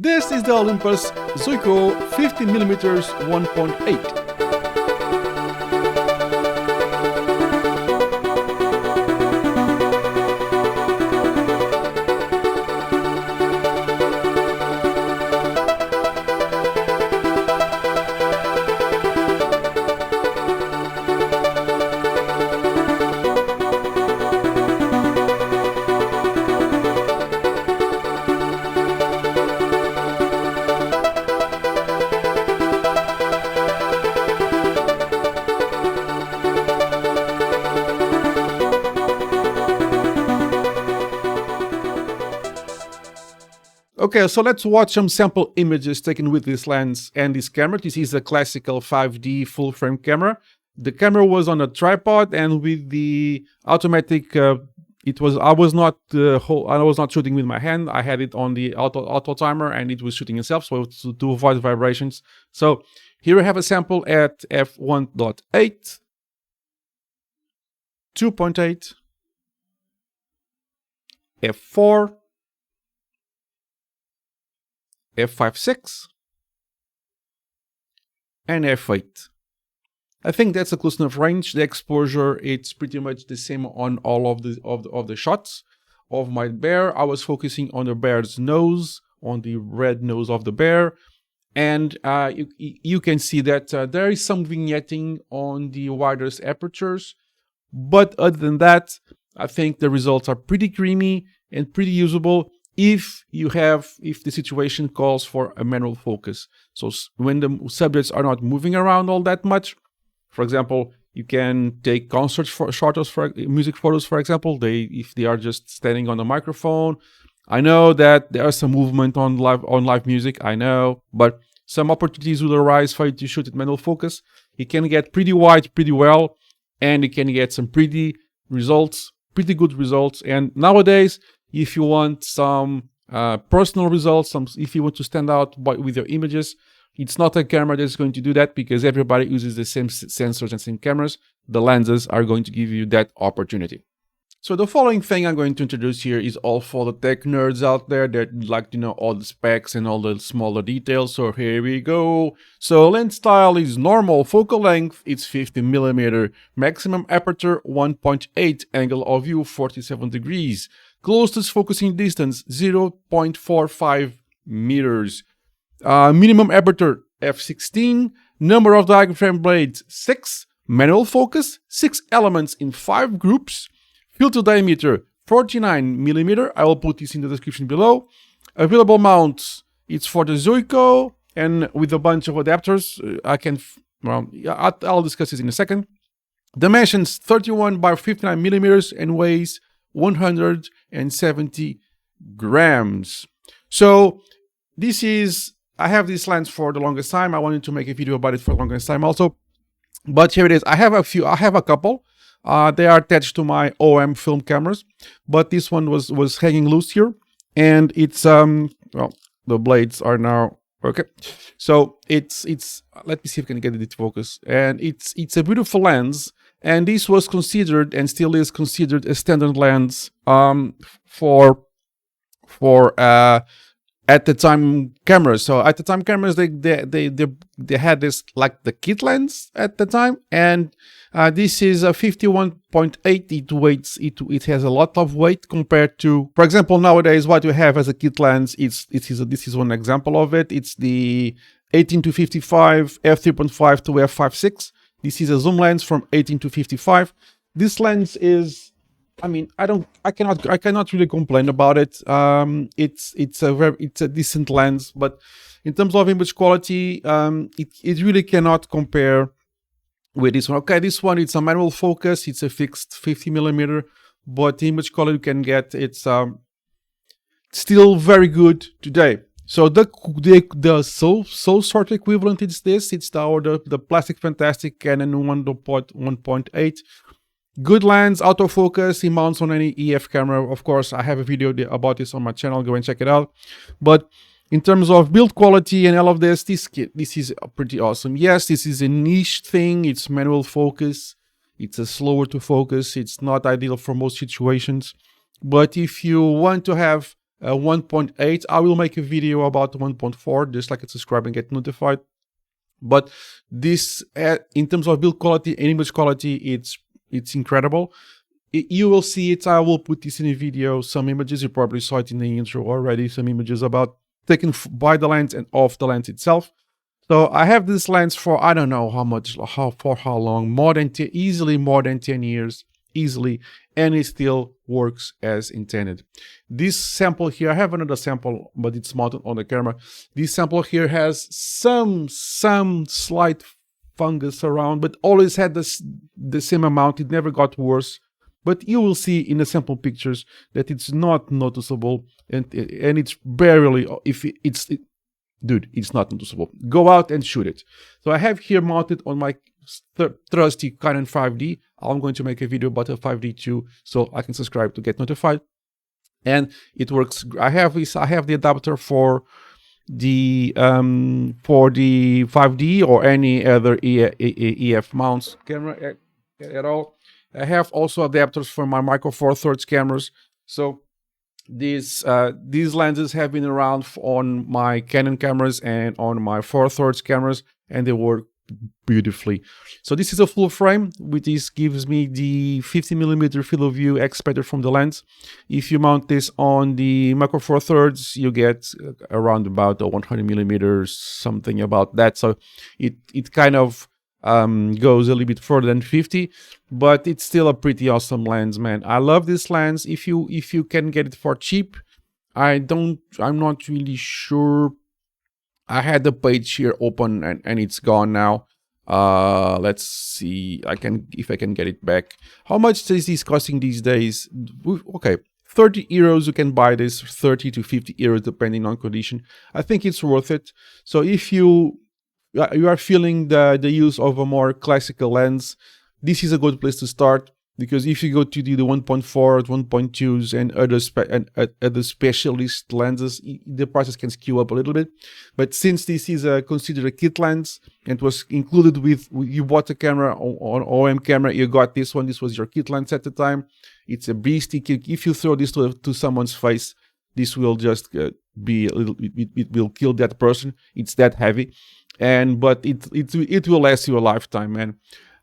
This is the Olympus Zuiko 50mm 1.8. Okay, so let's watch some sample images taken with this lens and this camera. This is a classical 5D full frame camera. The camera was on a tripod, and with the automatic, I was not shooting with my hand. I had it on the auto timer, and it was shooting itself, so to avoid vibrations. So here I have a sample at f1.8, 2.8, f4, f5.6 and f8. I think that's a close enough range. The exposure, it's pretty much the same on all of the shots of my bear. I was focusing on the bear's nose, on the red nose of the bear, and you can see that there is some vignetting on the widest apertures, but other than that, I think the results are pretty creamy and pretty usable if the situation calls for a manual focus. So when the subjects are not moving around all that much, for example, you can take concert photos, for music photos, for example. If they are just standing on a microphone. I know that there is some movement on live music, I know, but some opportunities will arise for you to shoot at manual focus. You can get pretty wide pretty well, and you can get some pretty good results. And nowadays, if you want some personal results, if you want to stand out with your images, it's not a camera that's going to do that, because everybody uses the same sensors and same cameras. The lenses are going to give you that opportunity. So the following thing I'm going to introduce here is all for the tech nerds out there that like to know all the specs and all the smaller details. So here we go. So lens style is normal, focal length it's 50mm, maximum aperture 1.8, angle of view 47 degrees. Closest focusing distance 0.45 meters. Minimum aperture f16. Number of diaphragm blades 6. Manual focus 6 elements in 5 groups. Filter diameter 49mm. I will put this in the description below. Available mounts, it's for the Zuiko and with a bunch of adapters. I'll discuss this in a second. Dimensions 31 by 59mm and weighs 170 grams. So I have this lens for the longest time. I wanted to make a video about it for the longest time also, but here it is. I have a couple. They are attached to my OM film cameras, but this one was hanging loose here, and it's the blades are now okay. So it's let me see if I can get it to focus, and it's a beautiful lens. And this was considered, and still is considered, a standard lens for at the time cameras. So at the time cameras, they had this like the kit lens at the time, and this is a 51.8. It has a lot of weight compared to, for example, nowadays what you have as a kit lens. This is one example of it. It's the 18-55 f3.5 to f5.6. This is a zoom lens from 18-55. This lens is, I cannot really complain about it. It's a decent lens, but in terms of image quality, it really cannot compare with this one. Okay, this one, it's a manual focus. It's a fixed 50mm, but the image quality you can get, it's still very good today. So the so sort of equivalent is this. It's the Plastic Fantastic Canon 1.8. Good lens, autofocus. It mounts on any EF camera. Of course, I have a video about this on my channel. Go and check it out. But in terms of build quality and all of this is pretty awesome. Yes, this is a niche thing. It's manual focus. It's slower to focus. It's not ideal for most situations. But if you want to have 1.8. I will make a video about 1.4, just like subscribe and get notified. But this, in terms of build quality and image quality, it's incredible. You will see it. I will put this in a video. Some images, you probably saw it in the intro already. Some images about taken by the lens and off the lens itself. So I have this lens for, I don't know how much, for how long, easily more than 10 years, easily, and it still works as intended. This sample here, I have another sample, but it's mounted on the camera. This sample here has some slight fungus around, but always had the same amount. It never got worse. But you will see in the sample pictures that it's not noticeable, and it's barely, dude, it's not noticeable. Go out and shoot it. So I have here mounted on my trusty Canon 5D. I'm going to make a video about a 5D too, so I can subscribe to get notified. And it works. I have the adapter for the 5D or any other EF mounts camera at all. I have also adapters for my micro four thirds cameras. So these lenses have been around on my Canon cameras and on my 4/3 cameras, and they work beautifully. So this is a full frame, which gives me the 50mm field of view expected from the lens. If you mount this on the micro four thirds, you get around about 100mm, something about that. So it kind of goes a little bit further than 50, but it's still a pretty awesome lens, man. I love this lens. If you can get it for cheap, I'm not really sure. I had the page here open and it's gone now. Let's see, if I can get it back. How much is this costing these days? Okay, 30 euros, you can buy this, 30 to 50 euros depending on condition. I think it's worth it. So if you are feeling the use of a more classical lens, this is a good place to start, because if you go to the 1.4, 1.2s and other specialist lenses, the prices can skew up a little bit. But since this is considered a kit lens and was included with, you bought a camera on OM camera, you got this one, this was your kit lens at the time. It's a beast. If you throw this to someone's face, this will just be a little, it will kill that person. It's that heavy. But it will last you a lifetime, man.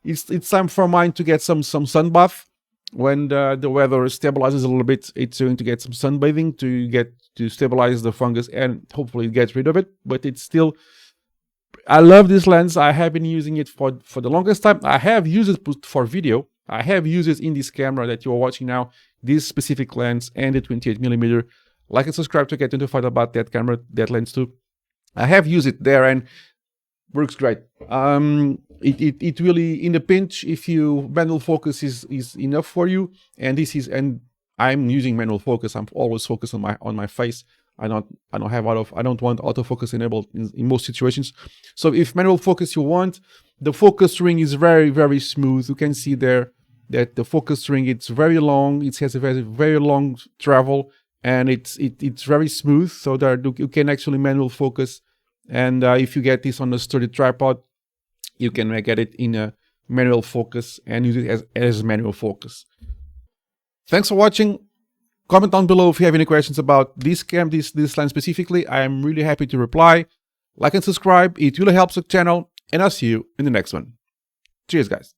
It's time for mine to get some sun bath. When the weather stabilizes a little bit, it's going to get some sunbathing to stabilize the fungus and hopefully get rid of it. But it's still, I love this lens. I have been using it for the longest time. I have used it for video. I have used it in this camera that you are watching now, this specific lens and the 28mm. Like and subscribe to get notified about that camera, that lens too. I have used it there and works great. It really, in the pinch, if you manual focus is enough for you, and I'm using manual focus. I'm always focused on my face. I don't want autofocus enabled in most situations. So if manual focus you want, the focus ring is very, very smooth. You can see there that the focus ring, it's very long. It has a very, very long travel, and it's very smooth, so that you can actually manual focus. And if you get this on a sturdy tripod, you can get it in a manual focus and use it as manual focus. Thanks for watching. Comment down below if you have any questions about this lens specifically. I am really happy to reply. Like and subscribe. It really helps the channel. And I'll see you in the next one. Cheers, guys.